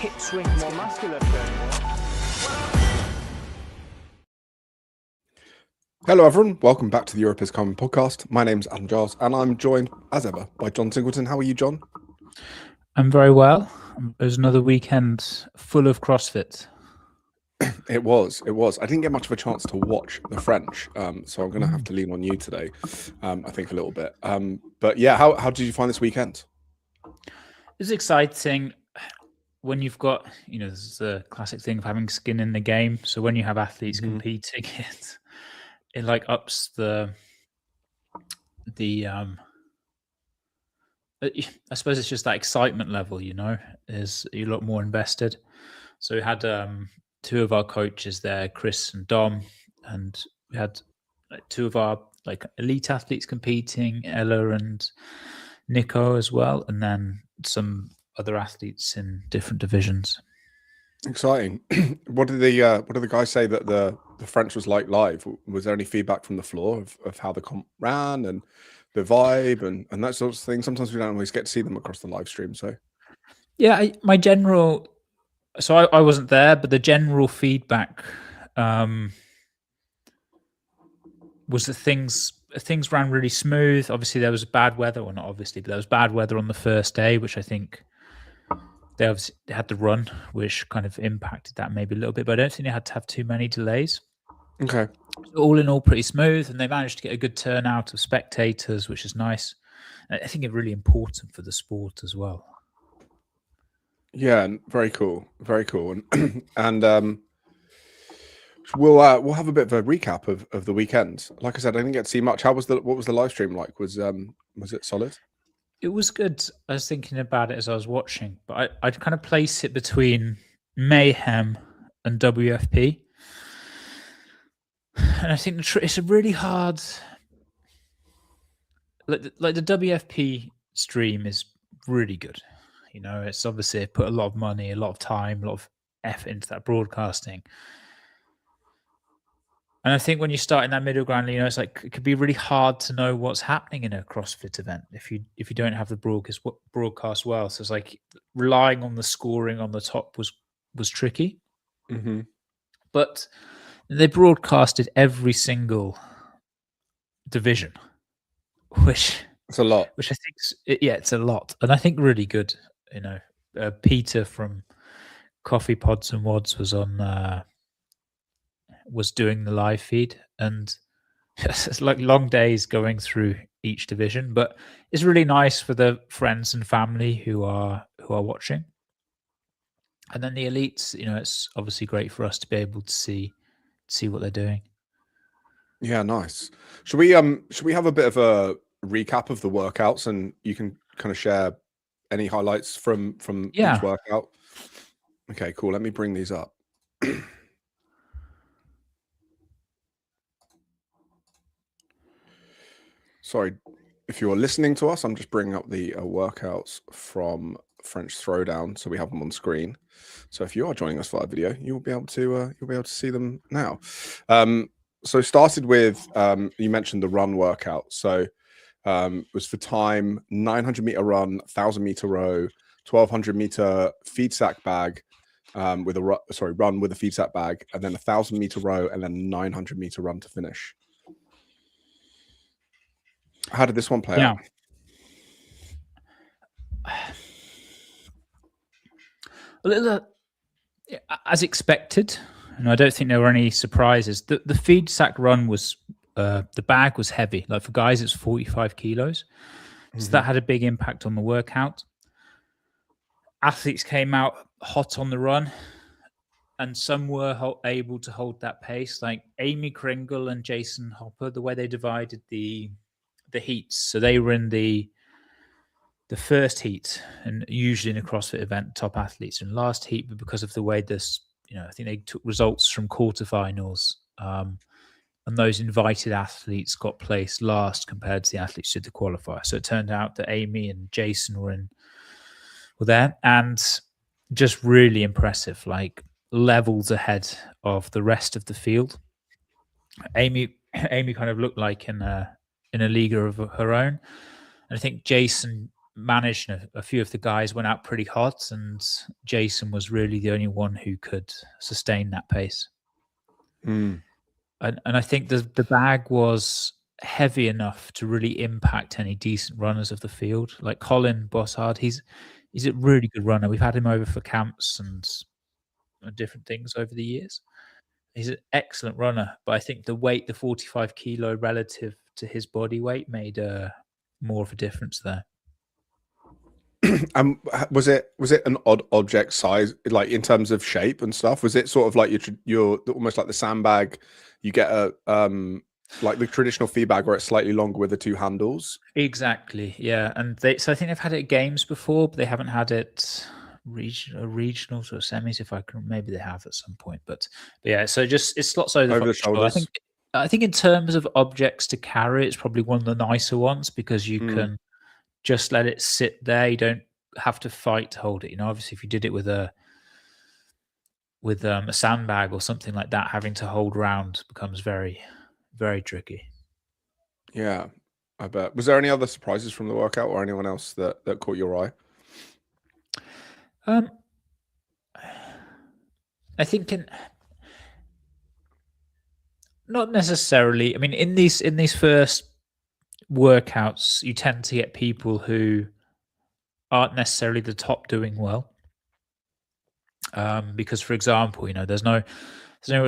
hip swing, more muscular turn. Hello everyone, welcome back to the Europe is Common podcast. My name's Adam Giles and I'm joined as ever by John Singleton. How are you, John? I'm very well. It was another weekend full of CrossFit. It was. I didn't get much of a chance to watch the French, so I'm going to have to lean on you today, I think a little bit. But yeah, how did you find this weekend? It's exciting when you've got, this is a classic thing of having skin in the game. So when you have athletes competing, it like ups the I suppose it's just that excitement level, is you're a lot more invested. So we had two of our coaches there, Chris and Dom, and we had two of our elite athletes competing, Ella and Nico as well, and then some other athletes in different divisions. Exciting. What did the guys say that the French was like live? Was there any feedback from the floor of how the comp ran and the vibe and that sort of thing? Sometimes we don't always get to see them across the live stream. So yeah, I wasn't there, but the general feedback was that things ran really smooth. Obviously, there was bad weather, or not obviously, but there was bad weather on the first day, which I think they obviously had the run, which kind of impacted that maybe a little bit. But I don't think they had to have too many delays. Okay. So all in all, pretty smooth, and they managed to get a good turnout of spectators, which is nice. I think it's really important for the sport as well. Yeah, very cool, and we'll have a bit of a recap of the weekend. Like I said, I didn't get to see much. What was the live stream like? Was it solid? It was good. I was thinking about it as I was watching, but I'd kind of place it between Mayhem and WFP. And I think it's a really hard... Like the WFP stream is really good. It's obviously put a lot of money, a lot of time, a lot of effort into that broadcasting. And I think when you start in that middle ground, it's like it could be really hard to know what's happening in a CrossFit event if you don't have the broadcast well. So it's like relying on the scoring on the top was tricky. Mm-hmm. But they broadcasted every single division, which it's a lot. Which I think, it's a lot, and I think really good. Peter from Coffee Pods and Wads was doing the live feed, and it's like long days going through each division, but it's really nice for the friends and family who are watching. And then the elites, it's obviously great for us to be able to see what they're doing. Yeah, nice. Should we have a bit of a recap of the workouts, and you can kind of share any highlights from each workout? Okay, cool. Let me bring these up. Sorry, if you're listening to us, I'm just bringing up the workouts from French Throwdown, so we have them on screen. So if you are joining us via video, you'll be able to see them now. So started with you mentioned the run workout. So it was for time 900-meter run, 1,000-meter row, 1,200-meter feed sack bag run with a feed sack bag, and then 1,000-meter row, and then 900-meter run to finish. How did this one play out? As expected, and I don't think there were any surprises. The feed sack run was the bag was heavy. Like for guys, it's 45 kilos, so that had a big impact on the workout. Athletes came out hot on the run, and some were able to hold that pace. Like Amy Kringle and Jason Hopper, the way they divided the heats. So they were in the first heat, and usually in a CrossFit event, top athletes in last heat, but because of the way this, I think they took results from quarterfinals, and those invited athletes got placed last compared to the athletes who did the qualifier. So it turned out that Amy and Jason were there, and just really impressive, like levels ahead of the rest of the field. Amy kind of looked like in a league of her own. And I think Jason managed. A few of the guys went out pretty hot, and Jason was really the only one who could sustain that pace. Mm. And I think the bag was heavy enough to really impact any decent runners of the field. Like Colin Bossard, he's a really good runner. We've had him over for camps and different things over the years. He's an excellent runner, but I think the weight, the 45 kilo relative to his body weight, made more of a difference there. Was it an odd object size, like in terms of shape and stuff? Was it sort of like your almost like the sandbag? You get a like the traditional feed bag where it's slightly longer with the two handles. Exactly, yeah. And so I think they've had it at games before, but they haven't had it regionals or semis. If I can, maybe they have at some point. But yeah, so just it slots over the shoulders. I think in terms of objects to carry, it's probably one of the nicer ones because you can just let it sit there. You don't have to fight to hold it. You know, obviously, if you did it with a sandbag or something like that, having to hold round becomes very, very tricky. Yeah, I bet. Was there any other surprises from the workout or anyone else that caught your eye? I think not necessarily. I mean, in these first workouts, you tend to get people who aren't necessarily the top doing well. Because, for example, you know, there's no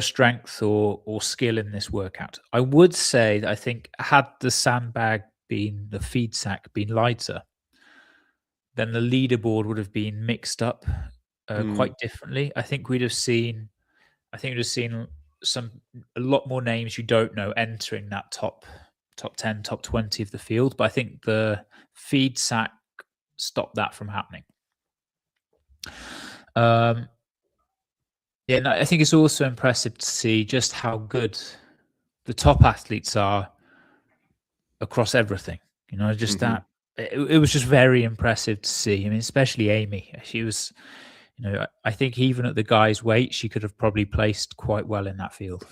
strength or skill in this workout. I would say that I think had the sandbag been the feed sack been lighter, then the leaderboard would have been mixed up quite differently. I think we'd have seen a lot more names you don't know entering that top 10, top 20 of the field. But I think the feed sack stopped that from happening. Yeah, no, I think it's also impressive to see just how good the top athletes are across everything. You know, just that it was just very impressive to see. I mean, especially Amy. She was, you know, I think even at the guys' weight, she could have probably placed quite well in that field.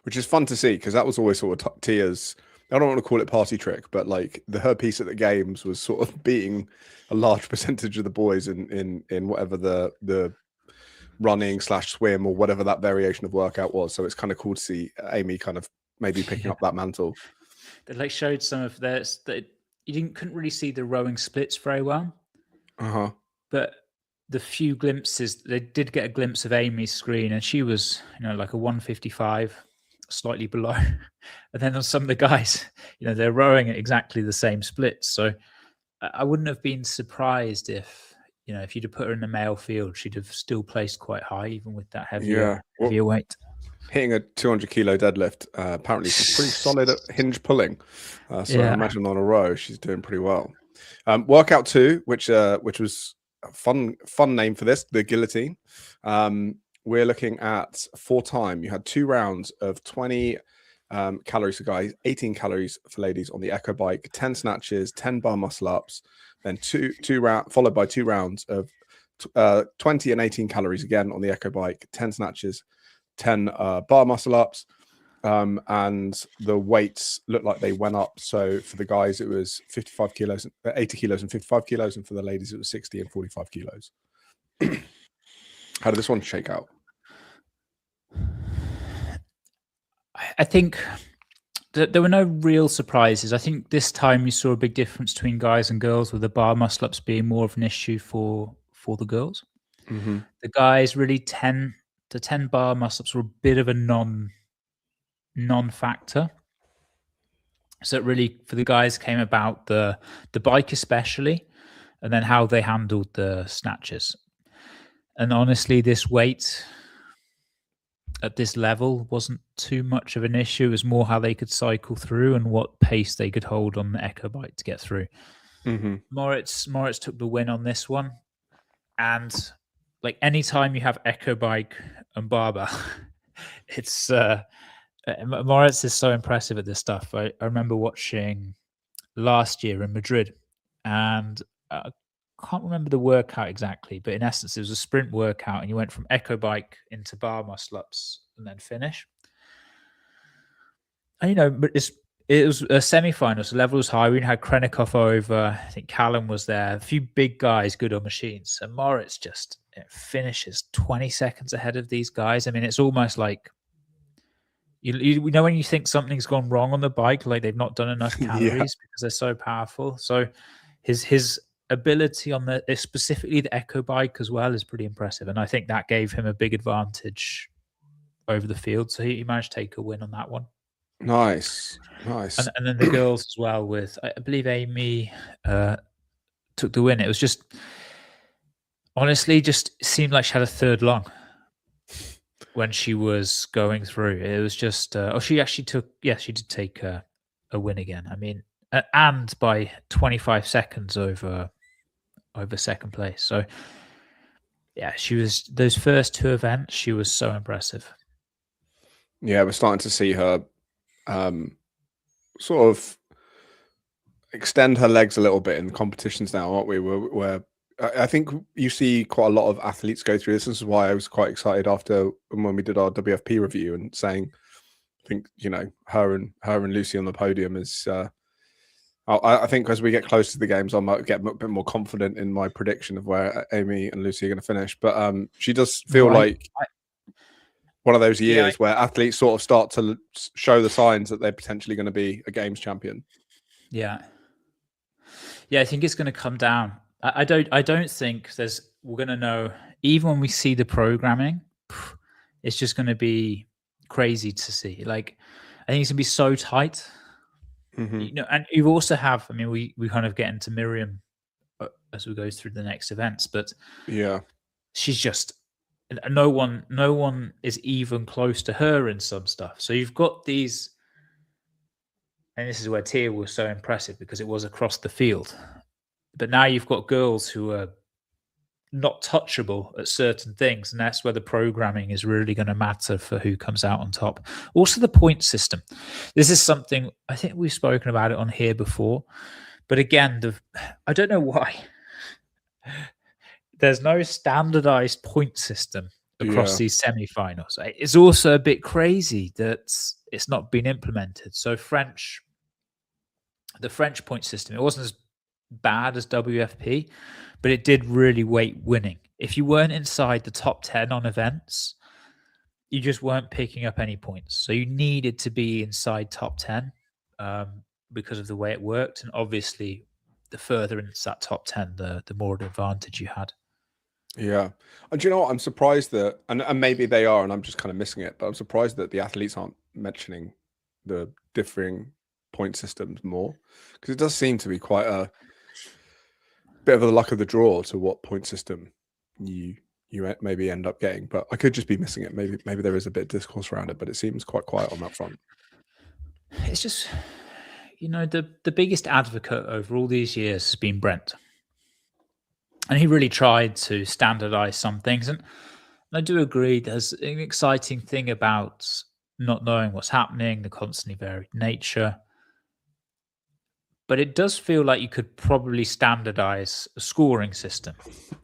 Which is fun to see because that was always sort of Tia's. I don't want to call it party trick, but like her piece at the games was sort of beating a large percentage of the boys in whatever the running / swim or whatever that variation of workout was. So it's kind of cool to see Amy kind of maybe picking up that mantle. They like showed some of theirs that you couldn't really see the rowing splits very well. But the few glimpses, they did get a glimpse of Amy's screen, and she was, you know, like a 155, slightly below. And then on some of the guys, you know, they're rowing at exactly the same splits. So I wouldn't have been surprised if, you know, if you'd have put her in the male field, she'd have still placed quite high, even with that heavier weight. Hitting a 200 kilo deadlift, apparently she's pretty solid at hinge pulling. So I imagine on a row, she's doing pretty well. Workout 2, which was a fun name for this, the guillotine. We're looking at 4 time. You had 2 rounds of 20 calories for guys, 18 calories for ladies on the Echo bike, 10 snatches, 10 bar muscle ups, then followed by 2 rounds of 20 and 18 calories again on the Echo bike, 10 snatches, 10 bar muscle ups, and the weights looked like they went up. So for the guys, it was 55 kilos, 80 kilos and 55 kilos, and for the ladies, it was 60 and 45 kilos. How did this one shake out? I think there were no real surprises. I think this time you saw a big difference between guys and girls, with the bar muscle ups being more of an issue for the girls. The guys really 10 bar muscle ups were a bit of a non-factor. So it really, for the guys, came about the bike especially, and then how they handled the snatches. And honestly, this weight at this level wasn't too much of an issue. It was more how they could cycle through and what pace they could hold on the Echo bike to get through. Moritz took the win on this one. And like anytime you have Echo bike and barbell, it's Moritz is so impressive at this stuff. I remember watching last year in Madrid, and I can't remember the workout exactly, but in essence, it was a sprint workout, and you went from Echo bike into bar muscle ups and then finish. And you know, but It was a semi-final, so level was high. We had Krennikov over. I think Callum was there. A few big guys, good on machines. And Moritz just finishes 20 seconds ahead of these guys. I mean, it's almost like you know when you think something's gone wrong on the bike, like they've not done enough calories because they're so powerful. So his ability on the specifically the Echo bike as well is pretty impressive, and I think that gave him a big advantage over the field. So he managed to take a win on that one. Nice. And then the girls as well with, I believe Amy took the win. It was just, honestly, just seemed like she had a third lung when she was going through. It was just, she actually took, she did take a win again. I mean, and by 25 seconds over second place. So yeah, she was, those first two events, she was so impressive. Yeah, we're starting to see her sort of extend her legs a little bit in competitions now, aren't we? Where I think you see quite a lot of athletes go through this. This is why I was quite excited after when we did our WFP review and saying, I think, you know, her and Lucy on the podium is. I think as we get close to the games, I might get a bit more confident in my prediction of where Amy and Lucy are going to finish. But she does feel like one of those years where athletes sort of start to show the signs that they're potentially going to be a games champion. Yeah, I think it's going to come down. I don't think we're going to know, even when we see the programming, it's just going to be crazy to see. Like, I think it's going to be so tight. Mm-hmm. You know, and you also have, I mean, we kind of get into Miriam as we go through the next events, but yeah, she's just, no one is even close to her in some stuff. So you've got these, and this is where Tia was so impressive because it was across the field. But now you've got girls who are not touchable at certain things, and that's where the programming is really going to matter for who comes out on top. Also, the point system. This is something I think we've spoken about it on here before, but again, I don't know why. There's no standardized point system across these semi-finals. It's also a bit crazy that it's not been implemented. So the French point system, it wasn't as bad as WFP, but it did really weight winning. If you weren't inside the top 10 on events, you just weren't picking up any points. So you needed to be inside top 10 because of the way it worked. And obviously, the further into that top 10, the more advantage you had. Yeah. And do you know what? I'm surprised that, and maybe they are, and I'm just kind of missing it, but I'm surprised that the athletes aren't mentioning the differing point systems more, because it does seem to be quite a bit of the luck of the draw to what point system you maybe end up getting. But I could just be missing it. Maybe there is a bit of discourse around it, but it seems quite quiet on that front. It's just, you know, the biggest advocate over all these years has been Brent. And he really tried to standardize some things. And I do agree there's an exciting thing about not knowing what's happening, the constantly varied nature. But it does feel like you could probably standardize a scoring system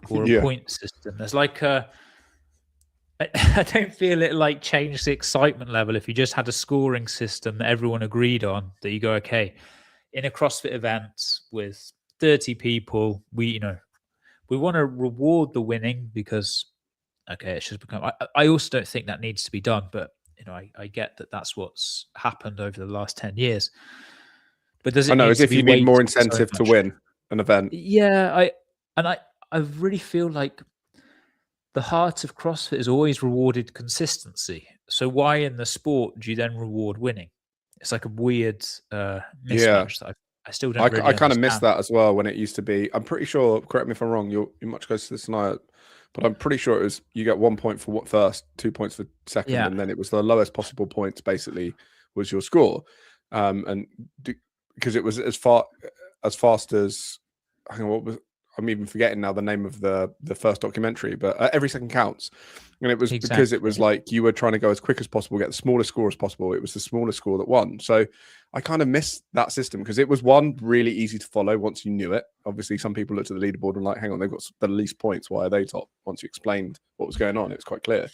or a point system. There's like I don't feel it like changed the excitement level if you just had a scoring system that everyone agreed on, that you go, okay, in a CrossFit event with 30 people, we want to reward the winning because, okay, it's just become, I also don't think that needs to be done, but I get that that's what's happened over the last 10 years. But does it? I know, as if you need more incentive to win an event. Yeah, I really feel like the heart of CrossFit has always rewarded consistency. So why in the sport do you then reward winning? It's like a weird mismatch that I still don't. I kind of miss that as well. When it used to be, I'm pretty sure. Correct me if I'm wrong. You're much closer to this than I, but I'm pretty sure it was you get 1 point for first, 2 points for second, and then it was the lowest possible points basically was your score, because it was as fast as I'm even forgetting now the name of the first documentary, but every second counts. And it was because it was like you were trying to go as quick as possible, get the smallest score as possible. It was the smallest score that won. So I kind of miss that system because it was really easy to follow once you knew it. Obviously, some people looked at the leaderboard and like, hang on, they've got the least points. Why are they top? Once you explained what was going on, it was quite clear.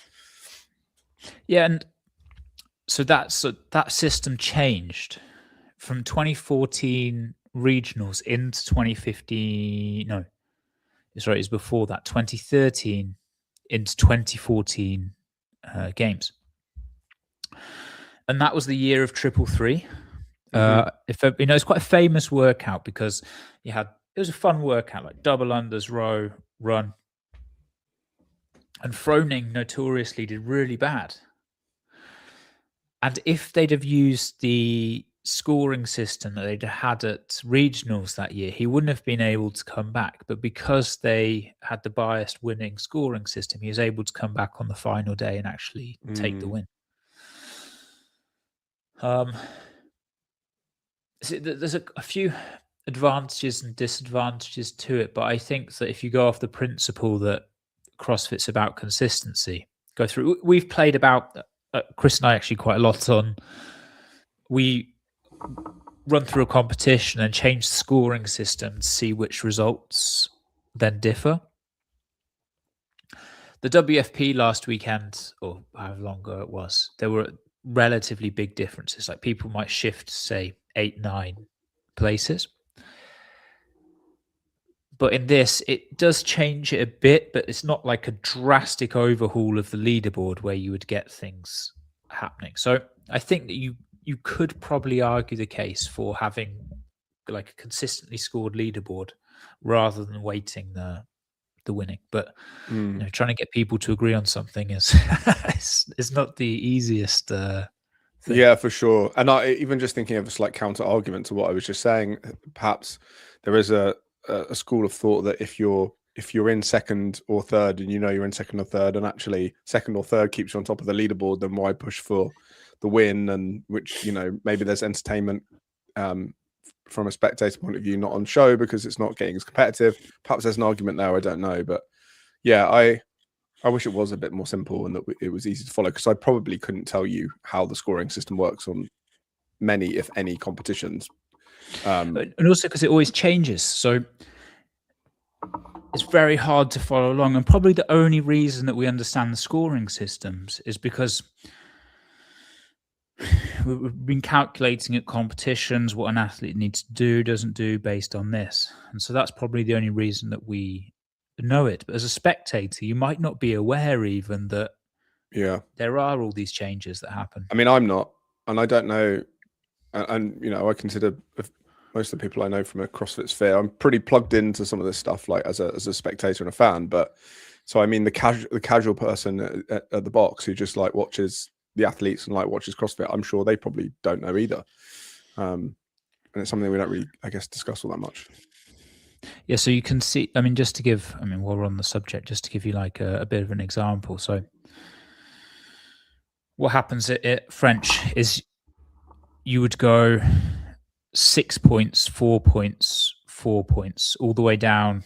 Yeah, and so that system changed from 2014 regionals into 2015. No, it's right. It's before that. 2013 into 2014 games, and that was the year of 333. If it's quite a famous workout because it was a fun workout, like double unders, row, run, and Froning notoriously did really bad. And if they'd have used the scoring system that they'd had at regionals that year, he wouldn't have been able to come back. But because they had the biased winning scoring system, he was able to come back on the final day and actually take the win. There's a few advantages and disadvantages to it, but I think that if you go off the principle that CrossFit's about consistency, go through. We've played about Chris and I actually quite a lot on. We run through a competition and change the scoring system to see which results then differ. The WFP last weekend, or however long ago it was, there were relatively big differences. Like people might shift, say, 8-9 places. But in this, it does change it a bit, but it's not like a drastic overhaul of the leaderboard where you would get things happening. So I think that you could probably argue the case for having like a consistently scored leaderboard rather than weighting the winning. But trying to get people to agree on something is is not the easiest thing. Yeah, for sure. And even just thinking of a slight counter argument to what I was just saying, perhaps there is a school of thought that if you're in second or third and you're in second or third, and actually second or third keeps you on top of the leaderboard, then why push for the win? And which maybe there's entertainment from a spectator point of view, not on show because it's not getting as competitive. Perhaps there's an argument there, I don't know. But yeah, I wish it was a bit more simple and that it was easy to follow, because I probably couldn't tell you how the scoring system works on many, if any, competitions. And also because it always changes. So it's very hard to follow along. And probably the only reason that we understand the scoring systems is because we've been calculating at competitions what an athlete needs to do, doesn't do based on this. And so that's probably the only reason that we know it. But as a spectator, you might not be aware even that there are all these changes that happen. I mean, I'm not, and I don't know. And I consider most of the people I know from a CrossFit sphere, I'm pretty plugged into some of this stuff, like as a spectator and a fan. But so I mean, the casual person at the box who just like watches the athletes and like watches CrossFit, I'm sure they probably don't know either. And it's something we don't really, I guess, discuss all that much. Yeah, so you can see. I mean, while we're on the subject, just to give you like a bit of an example. So what happens at French is you would go 6 points, 4 points, 4 points, all the way down,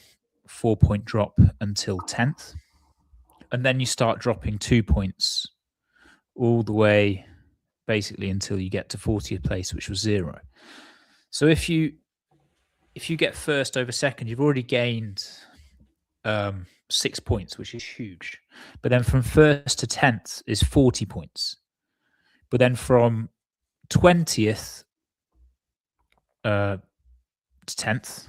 4-point drop until 10th. And then you start dropping 2 points all the way basically until you get to 40th place, which was 0. So if you get first over second, you've already gained 6 points, which is huge. But then from first to 10th is 40 points. But then from 20th to 10th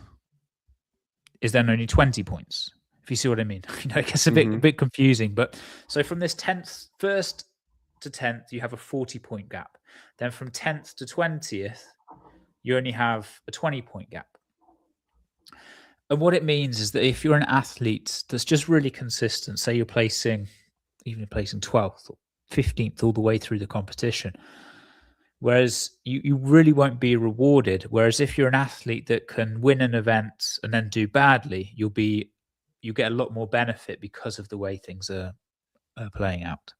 is then only 20 points, if you see what I mean. It gets a bit confusing. But so from this 10th, first to 10th, you have a 40-point gap. Then from 10th to 20th, you only have a 20-point gap. And what it means is that if you're an athlete that's just really consistent, say you're placing 12th or 15th all the way through the competition, whereas you really won't be rewarded. Whereas if you're an athlete that can win an event and then do badly, you get a lot more benefit because of the way things are playing out.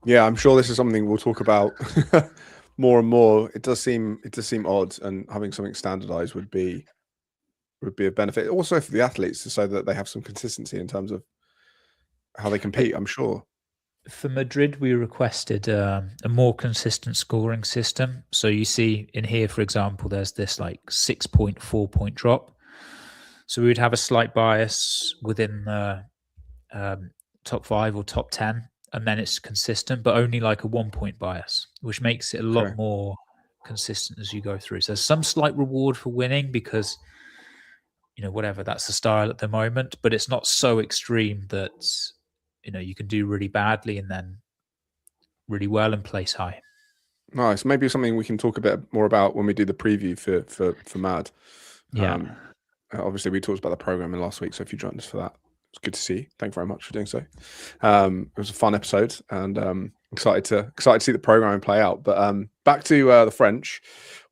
Yeah, I'm sure this is something we'll talk about more and more. It does seem odd, and having something standardized would be a benefit. Also for the athletes, so that they have some consistency in terms of how they compete, I'm sure. For Madrid, we requested a more consistent scoring system. So you see in here, for example, there's this like 6-point, 4-point drop. So we would have a slight bias within the top 5 or top 10. and then it's consistent, but only like a 1-point bias, which makes it a lot Okay. more consistent as you go through. So there's some slight reward for winning because, whatever, that's the style at the moment, but it's not so extreme that, you can do really badly and then really well and place high. Nice. Maybe something we can talk a bit more about when we do the preview for Mad. Yeah. Obviously, we talked about the programming last week, so if you joined us for that, it's good to see you. Thank you very much for doing so. It was a fun episode, and excited to see the programming play out. But back to the French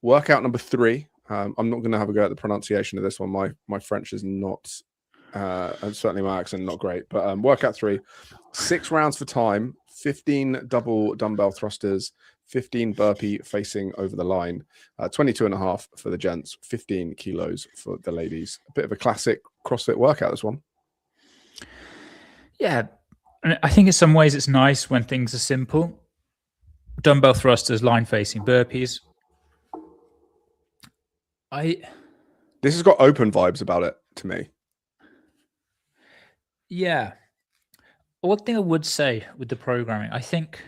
workout number 3. I'm not going to have a go at the pronunciation of this one. My French is not, and certainly my accent not great. But workout 3, 6 rounds for time, 15 double dumbbell thrusters, 15 burpee facing over the line, 22.5 for the gents, 15 kilos for the ladies. A bit of a classic CrossFit workout, this one. Yeah. And I think in some ways it's nice when things are simple. Dumbbell thrusters, line facing burpees. This has got open vibes about it to me. Yeah. One thing I would say with the programming, I think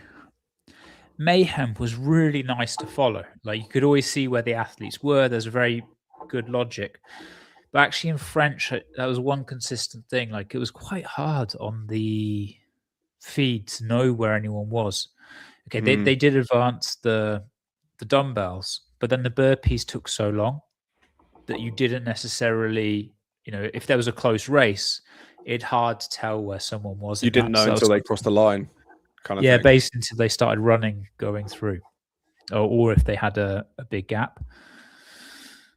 Mayhem was really nice to follow. Like, you could always see where the athletes were. There's a very good logic. But actually in French, that was one consistent thing. Like, it was quite hard on the feed to know where anyone was. Okay, they did advance the dumbbells, but then the burpees took so long that you didn't necessarily, if there was a close race, it's hard to tell where someone was. You didn't know until they crossed the line, kind of thing. Basically until they started running, going through, or if they had a big gap.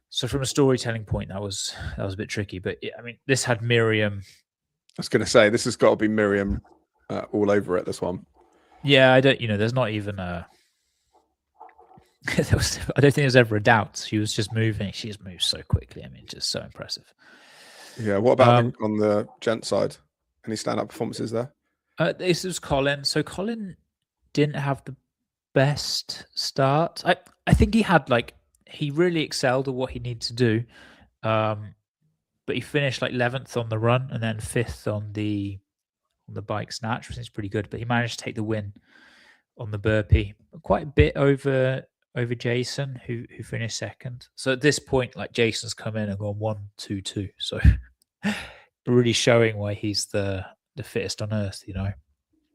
So from a storytelling point, that was a bit tricky. But I mean, this had Miriam. I was going to say, this has got to be Miriam all over it, this one. Yeah, I don't. There's not even a. I don't think there's ever a doubt. She was just moving. She just moves so quickly. I mean, just so impressive. Yeah. What about on the gent side? Any stand-up performances there? This was Colin. So Colin didn't have the best start. I think he had he really excelled at what he needed to do, but he finished 11th on the run and then 5th on the bike snatch, which is pretty good. But he managed to take the win on the burpee, quite a bit over Jason, who finished 2nd. So at this point, Jason's come in and gone 1-2-2. So really showing why he's the fittest on earth,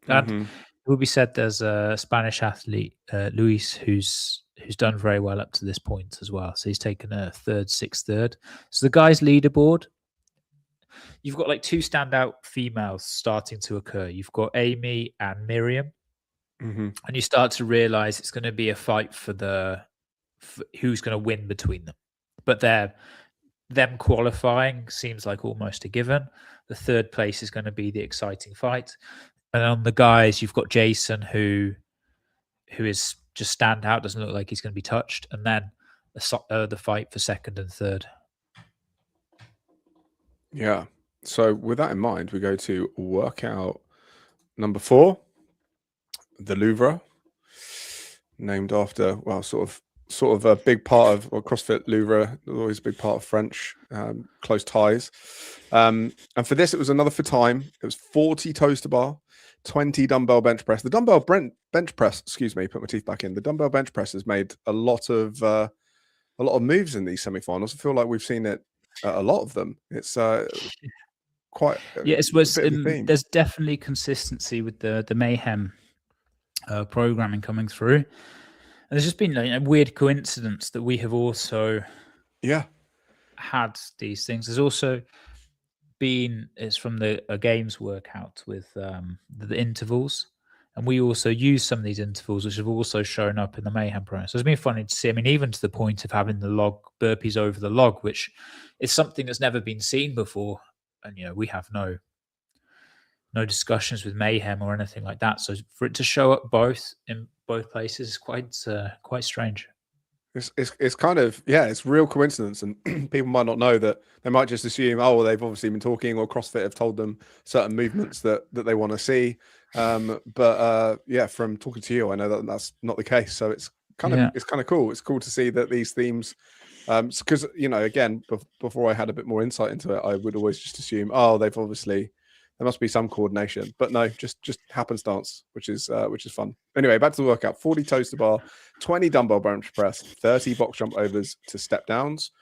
And it will be said there's a Spanish athlete, Luis, who's done very well up to this point as well. So he's taken a 3rd, 6th, 3rd. So the guys' leaderboard, you've got 2 standout females starting to occur. You've got Amy and Miriam. And you start to realize it's going to be a fight for who's going to win between them. But them qualifying seems like almost a given. The 3rd place is going to be the exciting fight. And on the guys, you've got Jason, who is just stand out, doesn't look like he's going to be touched. And then the fight for 2nd and 3rd. Yeah. So with that in mind, we go to workout number 4. The Louvre, named after, well, sort of a big part of CrossFit Louvre, always a big part of French, close ties. And for this, it was another for time. It was 40 toes to bar, 20 dumbbell bench press. The dumbbell bench press, excuse me, put my teeth back in. The dumbbell bench press has made a lot of moves in these semifinals. I feel like we've seen it a lot of them. It's quite there's definitely consistency with the Mayhem programming coming through. And there's just been a weird coincidence that we have also had these things. There's also been, it's from a games workout with the intervals, and we also use some of these intervals which have also shown up in the Mayhem program. So it's been funny to see. I mean, even to the point of having the log burpees over the log, which is something that's never been seen before. And we have no discussions with Mayhem or anything like that. So for it to show up in both places is quite strange. It's kind of, it's real coincidence, and people might not know that. They might just assume, they've obviously been talking, or CrossFit have told them certain movements that they want to see. But from talking to you, I know that that's not the case. So it's kind of cool. It's cool to see that these themes, because again, before I had a bit more insight into it, I would always just assume, they've there must be some coordination, but no, just happenstance, which is fun. Anyway, back to the workout: 40 toes to bar, 20 dumbbell bench press, 30 box jump overs to step downs,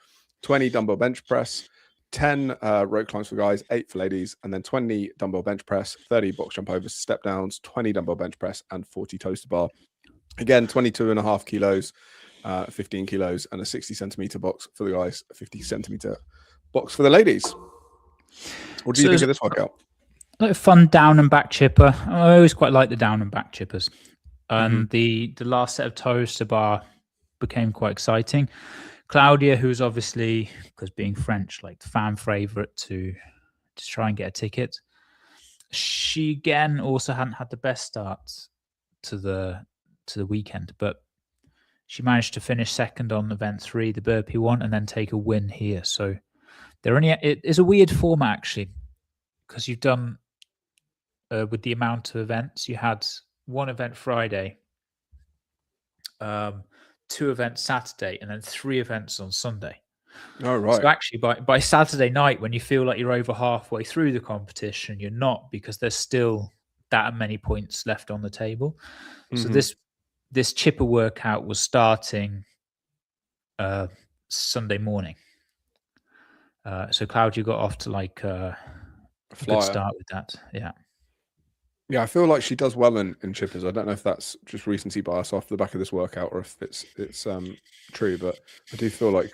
20 dumbbell bench press, 10 rope climbs for guys, 8 for ladies, and then 20 dumbbell bench press, 30 box jump overs to step downs, 20 dumbbell bench press, and 40 toes to bar. Again, 22.5 kilos, 15 kilos, and a 60 centimeter box for the guys, a 50 centimeter box for the ladies. What do you think of this workout? Like a fun down and back chipper. I always quite like the down and back chippers. And the last set of toes to bar became quite exciting. Claudia, who's obviously, because being French, like the fan favorite to try and get a ticket, she again also hadn't had the best start to the weekend, but she managed to finish second on event 3, the burpee one, and then take a win here. So it is a weird format actually, because you've done with the amount of events, you had one event Friday, 2 events Saturday, and then 3 events on Sunday. Oh, right. So actually by Saturday night, when you feel like you're over halfway through the competition, you're not, because there's still that many points left on the table. So this chipper workout was starting Sunday morning. So Claudia got off to like a good start with that. Yeah, I feel like she does well in chippers. I don't know if that's just recency bias off the back of this workout or if it's true, but I do feel like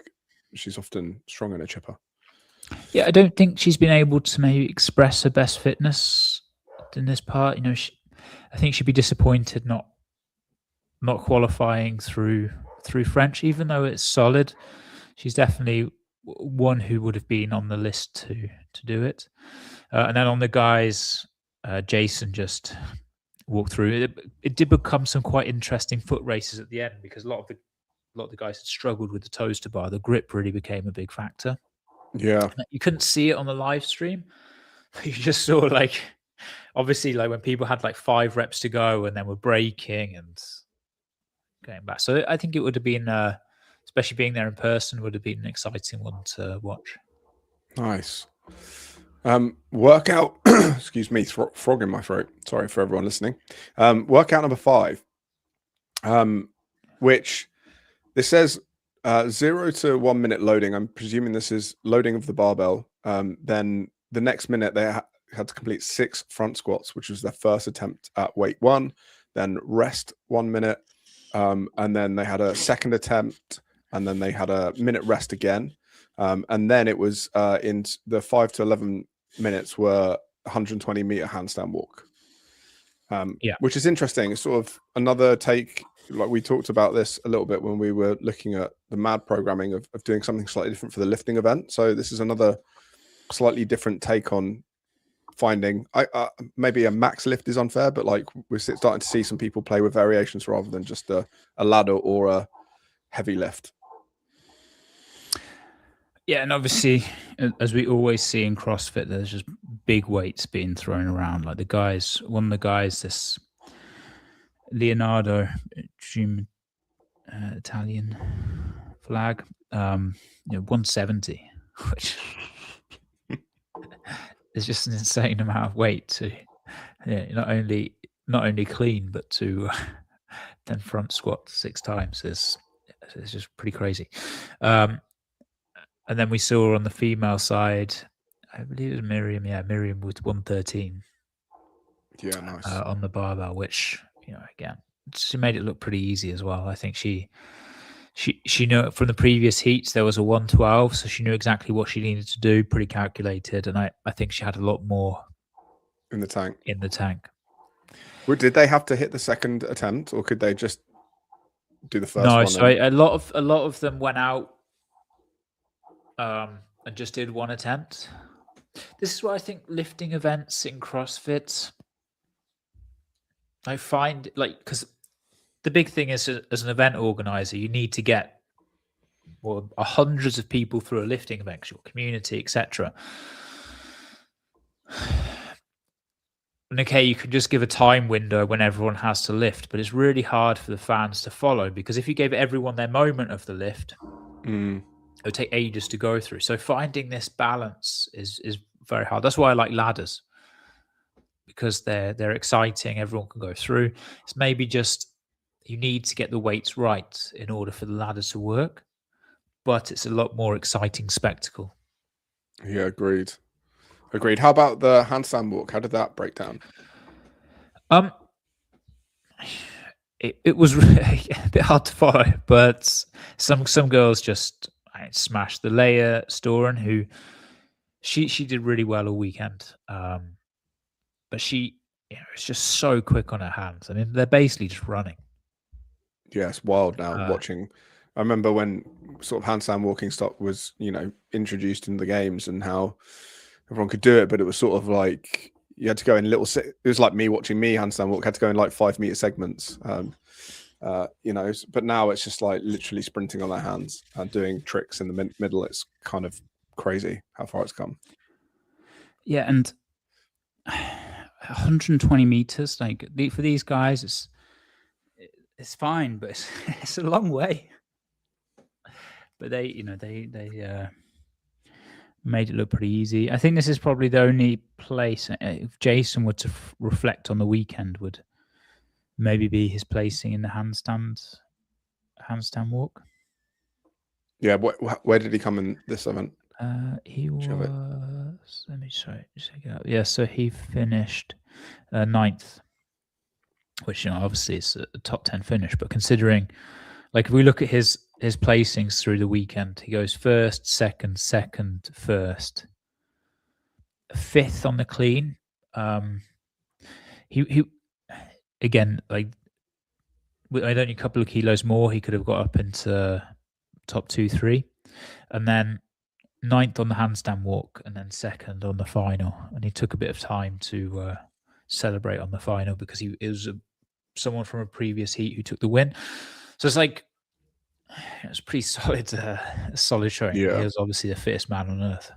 she's often strong in a chipper. Yeah, I don't think she's been able to maybe express her best fitness in this part. I think she'd be disappointed not qualifying through French, even though it's solid. She's definitely one who would have been on the list to do it. And then on the guys, Jason just walked through. It did become some quite interesting foot races at the end, because a lot of the guys had struggled with the toes to bar. The grip really became a big factor. Yeah, you couldn't see it on the live stream. You just saw like, obviously, like when people had like 5 reps to go and then were breaking and going back. So I think it would have been, especially being there in person, would have been an exciting one to watch. Nice. Workout, excuse me, frog in my throat. Sorry for everyone listening. Workout number 5, which this says 0 to 1 minute loading. I'm presuming this is loading of the barbell. Then the next minute they had to complete 6 front squats, which was their first attempt at weight 1. Then rest 1 minute, and then they had a second attempt, and then they had a minute rest again, and then it was in the 5 to 11 minutes were 120 meter handstand walk, which is interesting. It's sort of another take. Like we talked about this a little bit when we were looking at the MAD programming of doing something slightly different for the lifting event. So this is another slightly different take on finding. Maybe a max lift is unfair, but like we're starting to see some people play with variations rather than just a ladder or a heavy lift. Yeah, and obviously, as we always see in CrossFit, there's just big weights being thrown around. Like one of the guys, this Leonardo, Italian flag, 170, which is just an insane amount of weight to, not only clean, but to then front squat 6 times. It's just pretty crazy. And then we saw on the female side, I believe it was Miriam. Yeah, Miriam with 113. Yeah, nice. On the barbell, which, again, she made it look pretty easy as well. I think she knew from the previous heats there was a 112, so she knew exactly what she needed to do, pretty calculated. And I think she had a lot more in the tank. Well, did they have to hit the second attempt, or could they just do the first one? No, so a lot of them went out and just did 1 attempt. This is why I think lifting events in CrossFit, I find, like, because the big thing is, as an event organizer, you need to get hundreds of people through a lifting event, your community, etc. And okay, you can just give a time window when everyone has to lift, but it's really hard for the fans to follow, because if you gave everyone their moment of the lift, it would take ages to go through. So finding this balance is very hard. That's why I like ladders, because they're exciting. Everyone can go through. It's maybe just you need to get the weights right in order for the ladder to work, but it's a lot more exciting spectacle. Yeah, agreed. Agreed. How about the handstand walk? How did that break down? It was really a bit hard to follow, but some girls just smashed. The Leia Storen, who she did really well all weekend, but she it's just so quick on her hands. I mean, they're basically just running. Yeah, it's wild now watching. I remember when sort of handstand walking stock was, introduced in the games and how everyone could do it, but it was sort of like you had to go in little. It was like me watching me handstand walk. Had to go in like 5-meter segments. But now it's just like literally sprinting on their hands and doing tricks in the middle. It's kind of crazy how far it's come. Yeah, and 120 meters, like for these guys, it's fine, but it's a long way. But they made it look pretty easy. I think this is probably the only place, if Jason were to reflect on the weekend, would maybe be his placing in the handstand walk. Yeah, where did he come in this event? He was. Let me check it out. Yeah, so he finished 9th, which obviously is a top 10 finish. But considering, like, if we look at his placings through the weekend, he goes 1st, 2nd, 2nd, 1st, 5th on the clean. He again, like, with only a couple of kilos more, he could have got up into top 2, 3, and then 9th on the handstand walk, and then 2nd on the final. And he took a bit of time to celebrate on the final because it was someone from a previous heat who took the win. So it's like it was pretty solid showing. Yeah. He was obviously the fittest man on earth.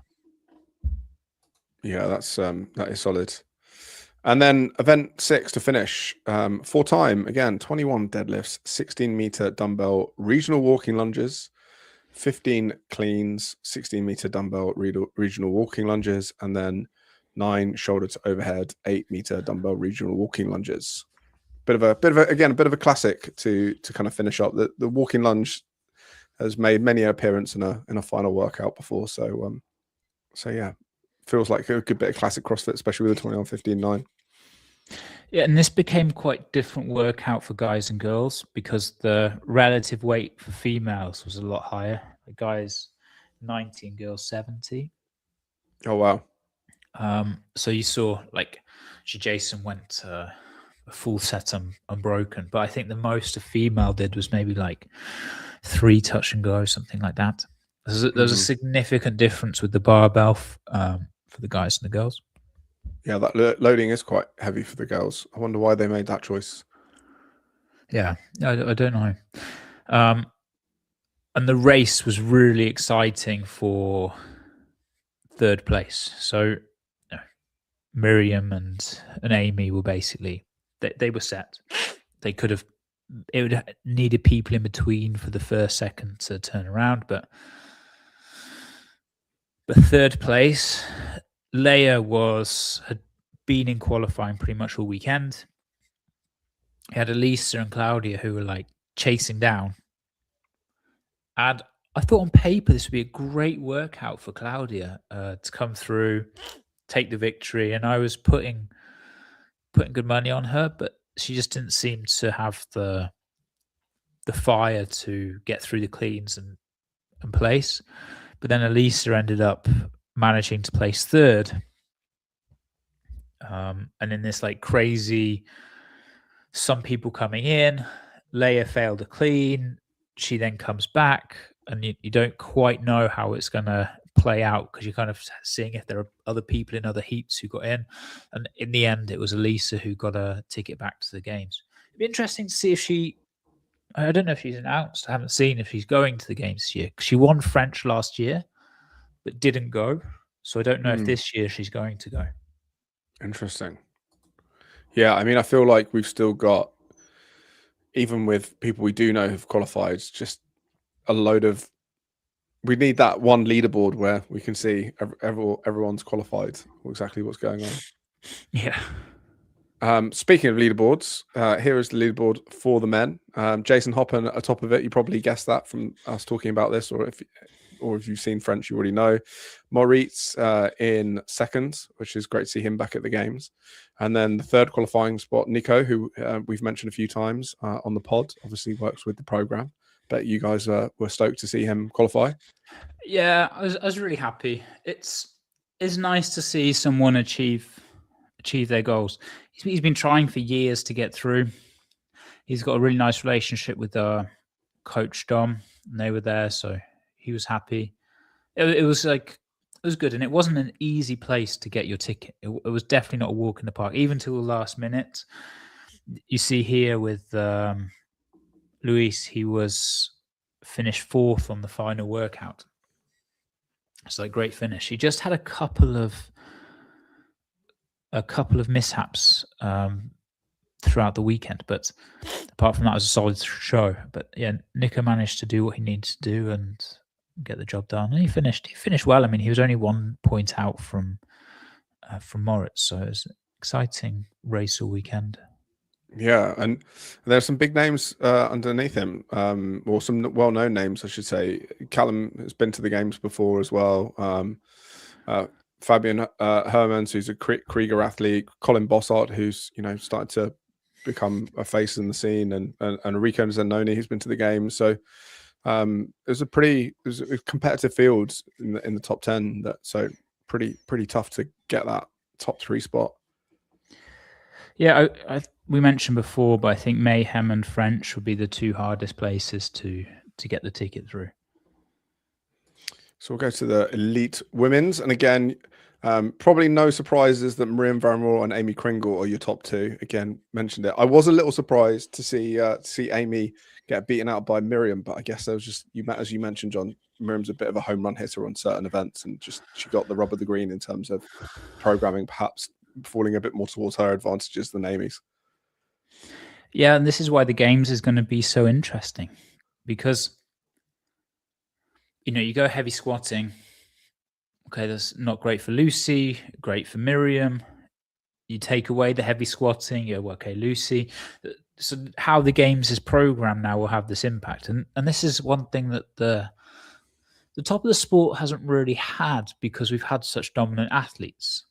Yeah, that is solid. And then event 6 to finish, 4-time again, 21 deadlifts, 16-meter dumbbell regional walking lunges, 15 cleans, 16-meter dumbbell regional walking lunges, and then 9 shoulder to overhead, 8-meter dumbbell regional walking lunges. Bit of a classic to kind of finish up. The walking lunge has made many appearances in a final workout before, so yeah, feels like a good bit of classic CrossFit, especially with the 21, 15, 9. Yeah, and this became quite different workout for guys and girls because the relative weight for females was a lot higher. The guys 90 and girls 70. Oh wow! So you saw like Jason went a full set unbroken, but I think the most a female did was maybe like 3 touch and go, something like that. There's a significant difference with the barbell for the guys and the girls. Yeah, that loading is quite heavy for the girls. I wonder why they made that choice. Yeah, I don't know. And the race was really exciting for 3rd place. So Miriam and Amy were basically, they were set. They could have, it would have needed people in between for the 1st, 2nd to turn around. But 3rd place, Leia had been in qualifying pretty much all weekend. He had Elisa and Claudia who were like chasing down. And I thought on paper this would be a great workout for Claudia to come through, take the victory. And I was putting good money on her, but she just didn't seem to have the fire to get through the cleans and place. But then Elisa ended up managing to place 3rd. And in this like crazy, some people coming in, Leia failed a clean. She then comes back, and you don't quite know how it's going to play out because you're kind of seeing if there are other people in other heats who got in. And in the end, it was Elisa who got a ticket back to the games. It'd be interesting to see if I don't know if she's announced. I haven't seen if she's going to the games this year. She won French last year, but didn't go. So I don't know if this year she's going to go. Interesting. Yeah, I mean, I feel like we've still got, even with people we do know who've qualified, just a load of. We need that one leaderboard where we can see everyone's qualified, exactly what's going on. Yeah, Speaking of leaderboards, here is the leaderboard for the men. Jason Hoppen atop of it. You probably guessed that from us talking about this, or if you've seen French, you already know. Moritz in second, which is great to see him back at the games. And then the third qualifying spot, Nico, who we've mentioned a few times on the pod, obviously works with the program. But you guys were stoked to see him qualify. Yeah, I was really happy. It's nice to see someone achieve their goals. He's been trying for years to get through. He's got a really nice relationship with coach Dom, and they were there, so he was happy. It was good, and it wasn't an easy place to get your ticket. It was definitely not a walk in the park, even till the last minute. You see here with Luis, he was finished fourth on the final workout. It's a great finish. He just had a couple of mishaps throughout the weekend, but apart from that, it was a solid show. But yeah, Nico managed to do what he needed to do and get the job done, and he finished well. I mean, he was only 1 point out from Moritz, so it was an exciting race all weekend. Yeah, and there's some big names underneath him, or some well-known names, I should say. Callum has been to the games before as well. Fabian Hermans, who's a Krieger athlete, Colin Bossart, who's started to become a face in the scene, and Rico Zannoni, who's been to the game. So it was a competitive field in the top 10. So pretty tough to get that top 3 spot. Yeah, we mentioned before, but I think Mayhem and French would be the 2 hardest places to get the ticket through. So we'll go to the elite women's, and again, probably no surprises that Miriam Van Roor and Amy Kringle are your top 2. Again, mentioned it. I was a little surprised to see Amy get beaten out by Miriam, but I guess there was just, as you mentioned, John, Miriam's a bit of a home run hitter on certain events, and she got the rub of the green in terms of programming, perhaps falling a bit more towards her advantages than Amy's. Yeah, and this is why the games is going to be so interesting, because you go heavy squatting. Okay, that's not great for Lucy, great for Miriam. You take away the heavy squatting, okay, Lucy. So how the games is programmed now will have this impact. And this is one thing that the top of the sport hasn't really had, because we've had such dominant athletes.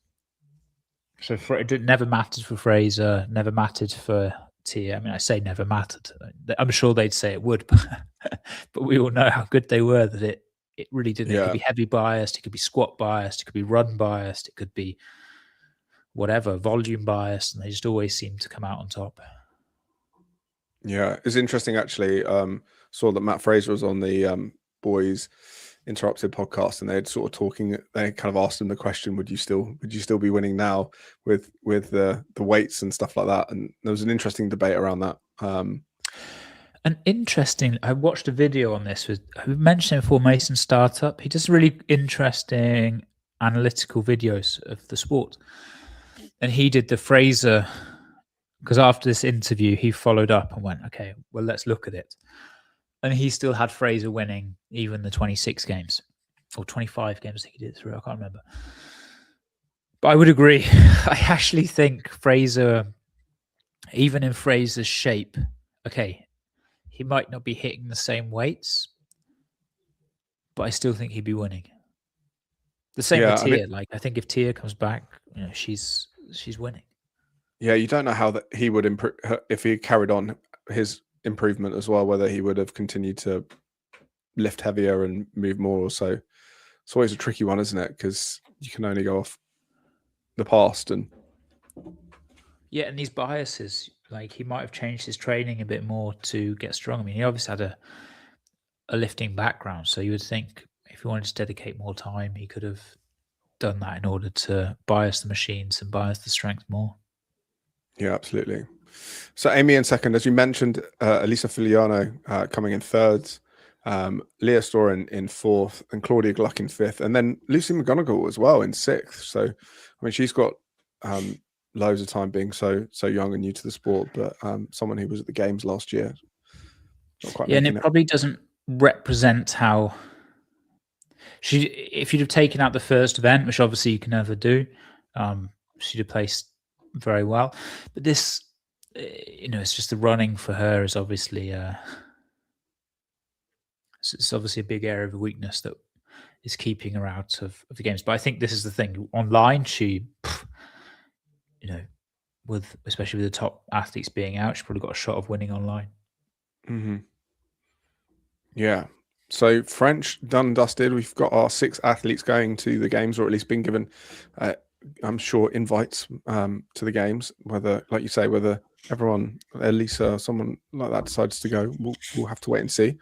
So it never mattered for Fraser, never mattered for Tia. I mean, I say never mattered. I'm sure they'd say it would, but we all know how good they were, that it really didn't. Yeah. It could be heavy biased, it could be squat biased, it could be run biased, it could be whatever, volume biased, and they just always seem to come out on top. Yeah, it's interesting actually. Saw that Matt Fraser was on the Boys Interrupted podcast, and they had sort of they kind of asked him the question, would you still be winning now with the weights and stuff like that? And there was an interesting debate around that. I watched a video on this. I've mentioned it before, Mason Startup. He does really interesting analytical videos of the sport. And he did the Fraser, because after this interview, he followed up and went, okay, well, let's look at it. And he still had Fraser winning even the 26 games, or 25 games I think he did through. I can't remember. But I would agree. I actually think Fraser, even in Fraser's shape, okay, he might not be hitting the same weights, but I still think he'd be winning. The same with Tia. I think if Tia comes back, she's winning. Yeah, you don't know how that he would improve if he carried on his improvement as well, whether he would have continued to lift heavier and move more. So it's always a tricky one, isn't it? Because you can only go off the past. And these biases, he might have changed his training a bit more to get strong. I mean, he obviously had a lifting background, so you would think if he wanted to dedicate more time, he could have done that in order to bias the machines and bias the strength more. Yeah, absolutely. So Amy in second, as you mentioned, Elisa Filiano coming in third, Leah Storr in fourth, and Claudia Gluck in fifth, and then Lucy McGonigal as well in sixth. So, I mean, she's got loads of time being so young and new to the sport, but someone who was at the games last year. Not quite and it probably doesn't represent how if you'd have taken out the first event, which obviously you can never do, she'd have placed very well. But this, it's just the running for her is obviously it's obviously a big area of weakness that is keeping her out of the games. But I think this is the thing. Online, she, with especially with the top athletes being out, she's probably got a shot of winning online. Yeah. So French done and dusted. We've got our 6 athletes going to the games, or at least been given, I'm sure, invites to the games. Whether, like you say, whether everyone, Elisa, someone like that decides to go, we'll have to wait and see.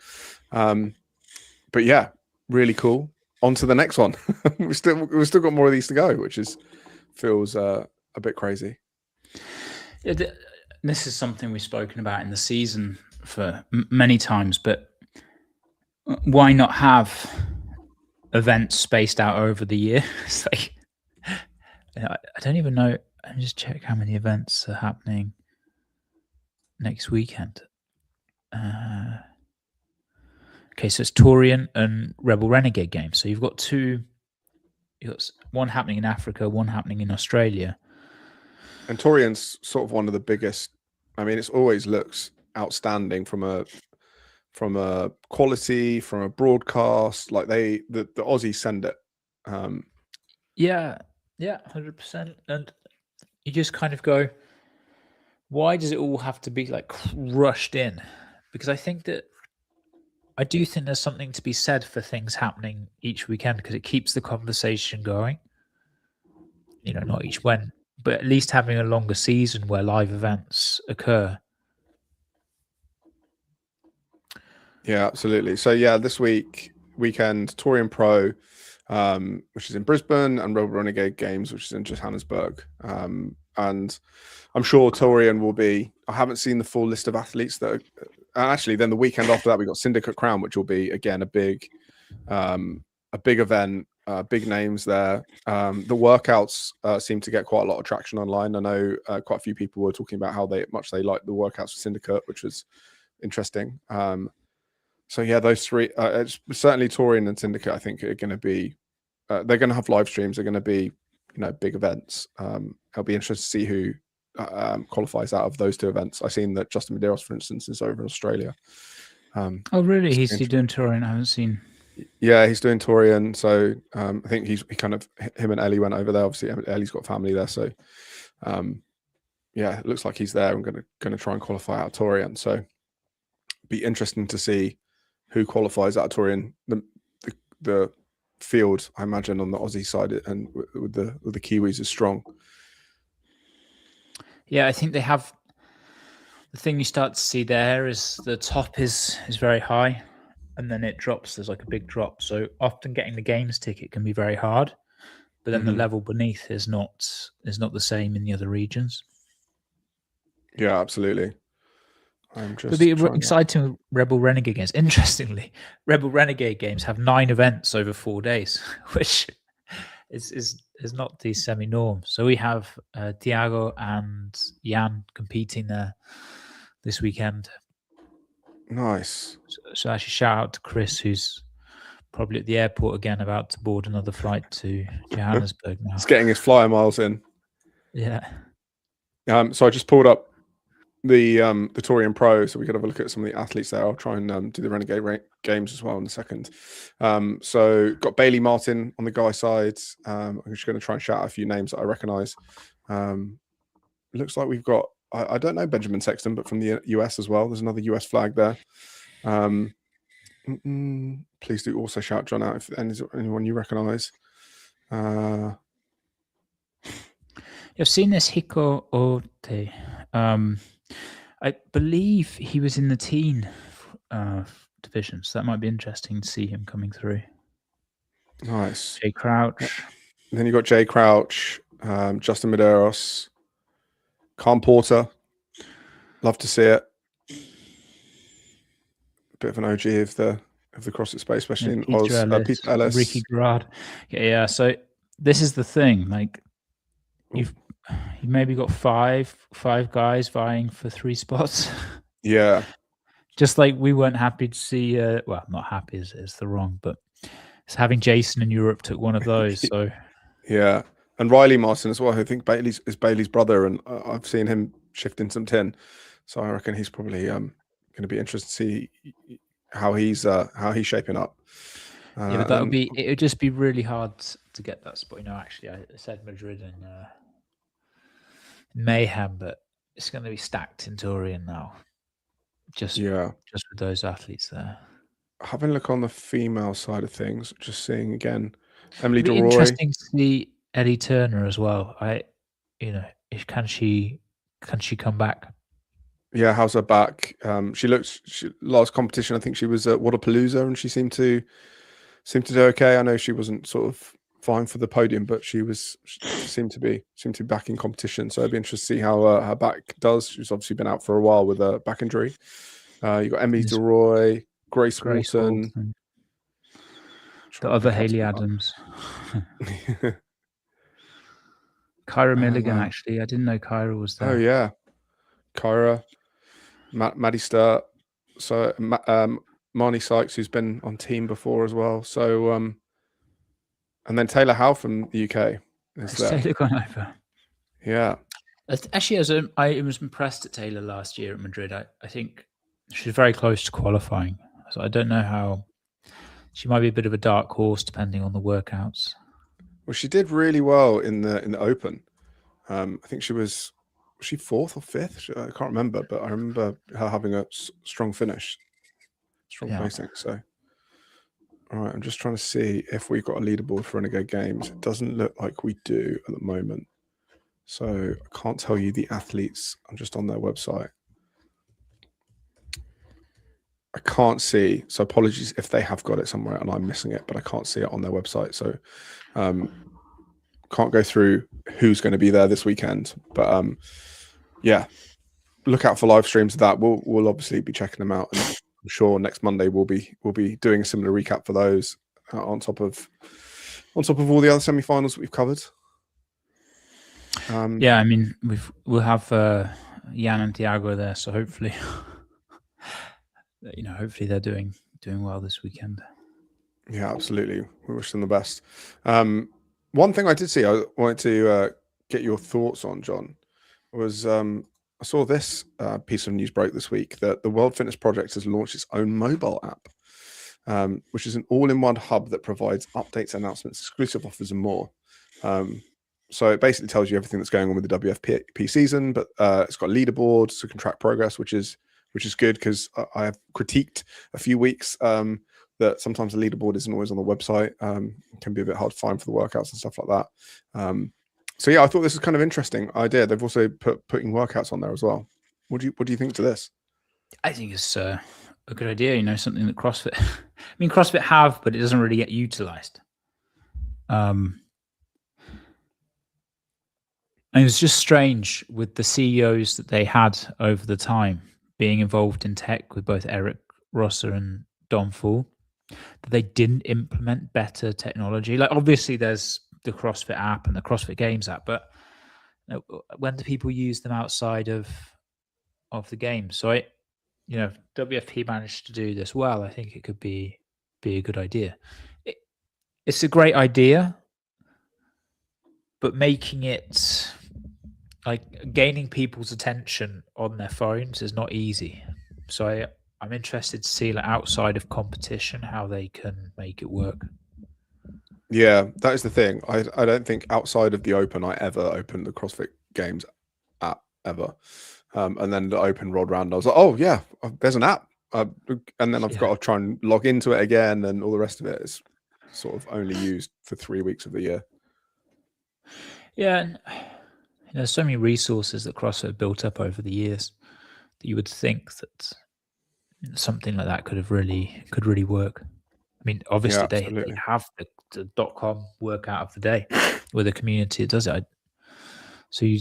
But yeah, really cool. On to the next one. we've still got more of these to go, which feels a bit crazy. Yeah, this is something we've spoken about in the season for many times, but why not have events spaced out over the year? It's like, I don't even know. Let me just check how many events are happening next weekend. Okay, so it's Torian and Rebel Renegade games. So you've got one happening in Africa, one happening in Australia. And Torian's sort of one of the biggest. I mean, it's always looks outstanding from a quality, from a broadcast. Like the Aussies send it. Yeah, 100%. And you just kind of go, why does it all have to be like rushed in? Because I do think there's something to be said for things happening each weekend, because it keeps the conversation going. Not each when, but at least having a longer season where live events occur. Yeah, absolutely. So yeah, this weekend, Torian Pro, which is in Brisbane, and Rebel Renegade Games, which is in Johannesburg. And I'm sure Torian will be. I haven't seen the full list of athletes that. Actually, then the weekend after that, we got Syndicate Crown, which will be again a big event, big names there. The workouts seem to get quite a lot of traction online. I know quite a few people were talking about how much they like the workouts for Syndicate, which was interesting. So yeah, those 3, it's certainly Torian and Syndicate, I think, are going to be. They're going to have live streams. They're going to be, big events. It'll be interesting to see who qualifies out of those 2 events. I've seen that Justin Medeiros, for instance, is over in Australia. Oh, really? He's doing Torian. I haven't seen. Yeah, he's doing Torian. So I think him and Ellie went over there. Obviously, Ellie's got family there. So yeah, it looks like he's there. I'm going to try and qualify out Torian. So be interesting to see who qualifies out Torian. The field, I imagine, on the Aussie side and with the Kiwis is strong. Yeah, I think they have. The thing you start to see there is the top is very high, and then it drops. There's like a big drop. So often getting the games ticket can be very hard, but then the level beneath is not the same in the other regions. Yeah, absolutely. It'll be exciting. Rebel Renegade games. Interestingly, Rebel Renegade games have 9 events over 4 days, which is not the semi-norm. So we have Thiago and Jan competing there this weekend. Nice. So actually, shout out to Chris, who's probably at the airport again, about to board another flight to Johannesburg now. He's getting his flyer miles in. Yeah. So I just pulled up the Torian Pro, so we could have a look at some of the athletes there. I'll try and do the Renegade games as well in a second. So got Bailey Martin on the guy side. I'm just going to try and shout out a few names that I recognise. Looks like we've got, I don't know Benjamin Sexton, but from the US as well. There's another US flag there. Please do also shout John out if anyone you recognise. You've seen this Hiko Ote. I believe he was in the teen division, so that might be interesting to see him coming through. Nice. Jay Crouch. And then you got Jay Crouch, Justin Medeiros, Calm Porter. Love to see it. Bit of an OG of the CrossFit space, especially in Oz. Peter Ellis. Ricky Gerard. Yeah. So this is the thing. Like you've maybe got five guys vying for 3 spots. Yeah. Just like we weren't happy to see. Well, not happy is the wrong, but it's having Jason in Europe took one of those. So yeah. And Riley Martin as well, who I think is Bailey's brother, and I've seen him shifting some tin, so I reckon he's probably going to be interested to see how he's shaping up. Yeah, but it would just be really hard to get that spot. Actually, I said Madrid and Mayhem, but it's going to be stacked in Torian now. Just with those athletes there. Having a look on the female side of things, just seeing again, Emily It'd be DeRoy. Interesting to see Eddie Turner as well. Can she come back? Yeah, how's her back? Last competition, I think she was at Wadapalooza, and she seemed to do okay. I know she wasn't sort of fine for the podium, but she seemed to be back in competition. So it'd be interesting to see how her back does. She's obviously been out for a while with a back injury. You got Emily DeRoy, Grace Walton. The other Haley Adams. Kyra Milligan, actually. I didn't know Kyra was there. Oh, yeah. Kyra, Maddie Sturt. So, Marnie Sykes, who's been on team before as well. So, and then Taylor Howe from the UK is there. Taylor gone over. Yeah. Actually, I was impressed at Taylor last year at Madrid. I think she's very close to qualifying. So I don't know how. She might be a bit of a dark horse depending on the workouts. Well, she did really well in the Open. I think was she fourth or fifth? I can't remember, but I remember her having a strong finish, placing. So, all right, I'm just trying to see if we've got a leaderboard for Renegade Games. It doesn't look like we do at the moment. So I can't tell you the athletes. I'm just on their website. I can't see, so apologies if they have got it somewhere and I'm missing it, but I can't see it on their website. So can't go through who's going to be there this weekend. But yeah, look out for live streams of that. We'll obviously be checking them out, and I'm sure next Monday we'll be doing a similar recap for those on top of all the other semi-finals that we've covered. Yeah, I mean we'll have Jan and Thiago there, so hopefully. Hopefully they're doing well this weekend. Yeah, absolutely. We wish them the best. One thing I did see, I wanted to get your thoughts on, John, was I saw this piece of news break this week that the World Fitness Project has launched its own mobile app, which is an all-in-one hub that provides updates, announcements, exclusive offers, and more. So it basically tells you everything that's going on with the WFP season, but it's got leaderboards so you can track progress, which is good because I have critiqued a few weeks that sometimes the leaderboard isn't always on the website. It can be a bit hard to find for the workouts and stuff like that. So yeah, I thought this was kind of interesting idea. They've also putting workouts on there as well. What do you think to this? I think it's a good idea. Something that CrossFit. CrossFit have, but it doesn't really get utilized. And it was just strange with the CEOs that they had over the time being involved in tech with both Eric Rosser and Don Fool, that they didn't implement better technology. Like obviously there's the CrossFit app and the CrossFit Games app, but when do people use them outside of the game? So WFP managed to do this well. I think it could be a good idea. It's a great idea, but making it like gaining people's attention on their phones is not easy. So I'm interested to see outside of competition how they can make it work. Yeah, that is the thing. I don't think outside of the Open I ever opened the CrossFit Games app ever. And then the Open rolled around. I was like, oh yeah, there's an app. And then I've got to try and log into it again, and all the rest of it is sort of only used for 3 weeks of the year. Yeah, and there's so many resources that CrossFit built up over the years that you would think that something like that could really work. I mean, obviously they have the .com workout of the day with a community that does it. So you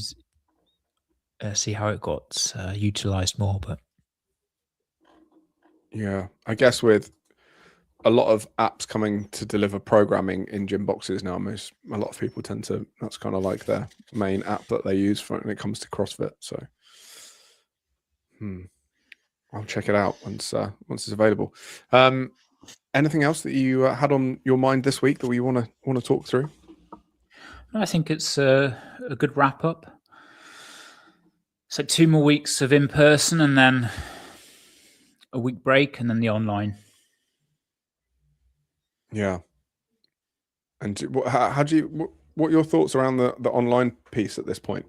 see how it got utilized more. But yeah, I guess with a lot of apps coming to deliver programming in gym boxes now, a lot of people that's kind of like their main app that they use when it comes to CrossFit. So I'll check it out once it's available. Anything else that you had on your mind this week that we want to talk through? I think it's a good wrap up. So 2 more weeks of in person, and then a week break, and then the online. Yeah. And how do you? What are your thoughts around the online piece at this point?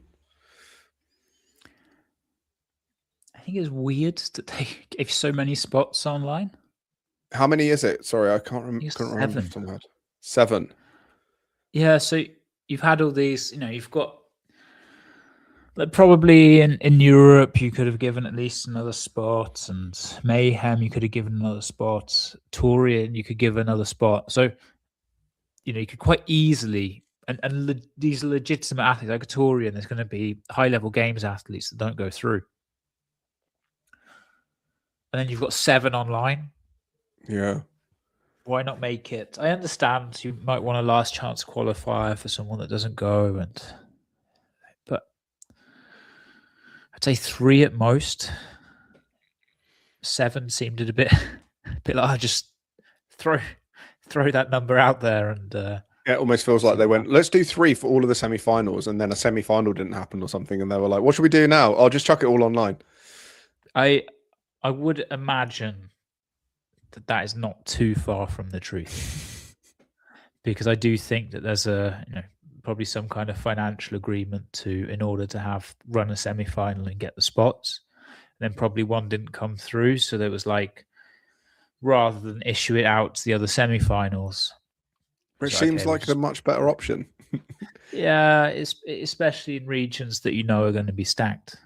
I think it's weird that they gave so many spots online. How many is it? Sorry, I can't it's couldn't remember. 7. Off the top of my head. 7. Yeah, so you've had all these, you've got like probably in Europe you could have given at least another spot, and Mayhem you could have given another spot, Torian you could give another spot. So you could quite easily, and these legitimate athletes like Torian, there's going to be high level games athletes that don't go through, and then you've got 7 online. Yeah. Why not make it? I understand you might want a last chance qualifier for someone that doesn't go, but I'd say 3 at most. 7 seemed a bit like I just throw that number out there, and it almost feels like they went, let's do 3 for all of the semi-finals, and then a semi-final didn't happen or something, and they were like, what should we do now? I'll just chuck it all online. I would imagine that is not too far from the truth, because I do think that there's probably some kind of financial agreement in order to run a semi-final and get the spots. And then probably one didn't come through, so there was like, rather than issue it out to the other semi-finals, Which seems like a much better option. Yeah, especially in regions that are going to be stacked.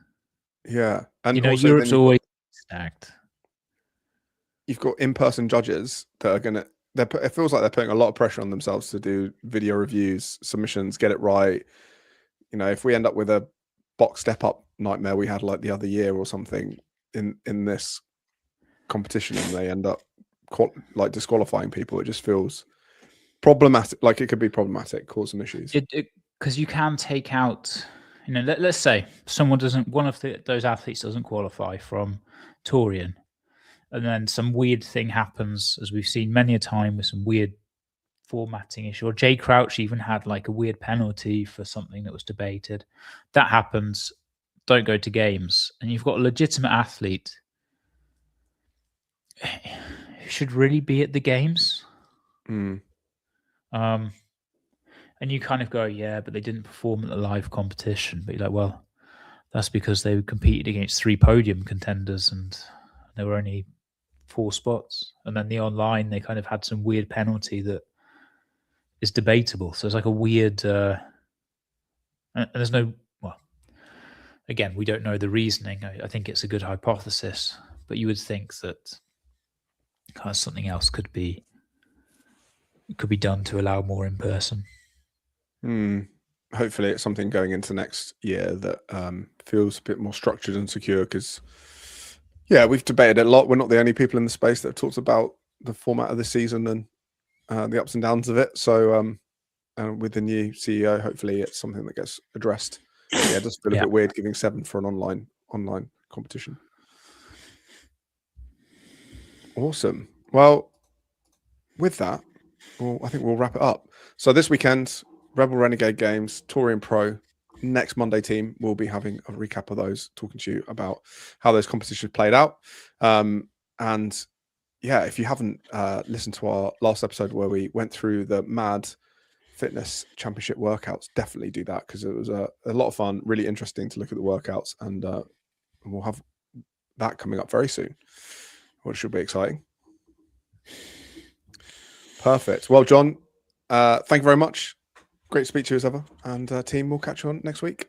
Yeah, and also Europe's always stacked. You've got in-person judges that are going to. It feels like they're putting a lot of pressure on themselves to do video reviews, submissions, get it right. If we end up with a box step-up nightmare we had like the other year or something in this competition, and they end up like disqualifying people, it just feels problematic. Like it could be problematic, cause some issues. Because you can take out, let's say one of those athletes doesn't qualify from Torian, and then some weird thing happens, as we've seen many a time with some weird formatting issue. Or Jay Crouch even had like a weird penalty for something that was debated. That happens. Don't go to games, and you've got a legitimate athlete who should really be at the games. Mm. And you kind of go, yeah, but they didn't perform at the live competition. But you're like, well, that's because they competed against 3 podium contenders, and there were only 4 spots. And then the online, they kind of had some weird penalty that is debatable. So it's like a weird, and there's no, well, again, we don't know the reasoning. I think it's a good hypothesis, but you would think that something else could be done to allow more in person. Hopefully it's something going into next year that feels a bit more structured and secure, because we've debated it a lot. We're not the only people in the space that have talked about the format of the season and the ups and downs of it. So with the new CEO, hopefully it's something that gets addressed. It does feel a bit weird giving 7 for an online competition. Awesome. Well, with that, I think we'll wrap it up. So this weekend, Rebel Renegade Games, Torian Pro. Next Monday team, we'll be having a recap of those, talking to you about how those competitions played out. And if you haven't listened to our last episode where we went through the Mad Fitness Championship workouts, definitely do that, because it was a lot of fun, really interesting to look at the workouts, and we'll have that coming up very soon, which should be exciting. Perfect. Well, John, thank you very much. Great to speak to you as ever. And team, we'll catch you on next week.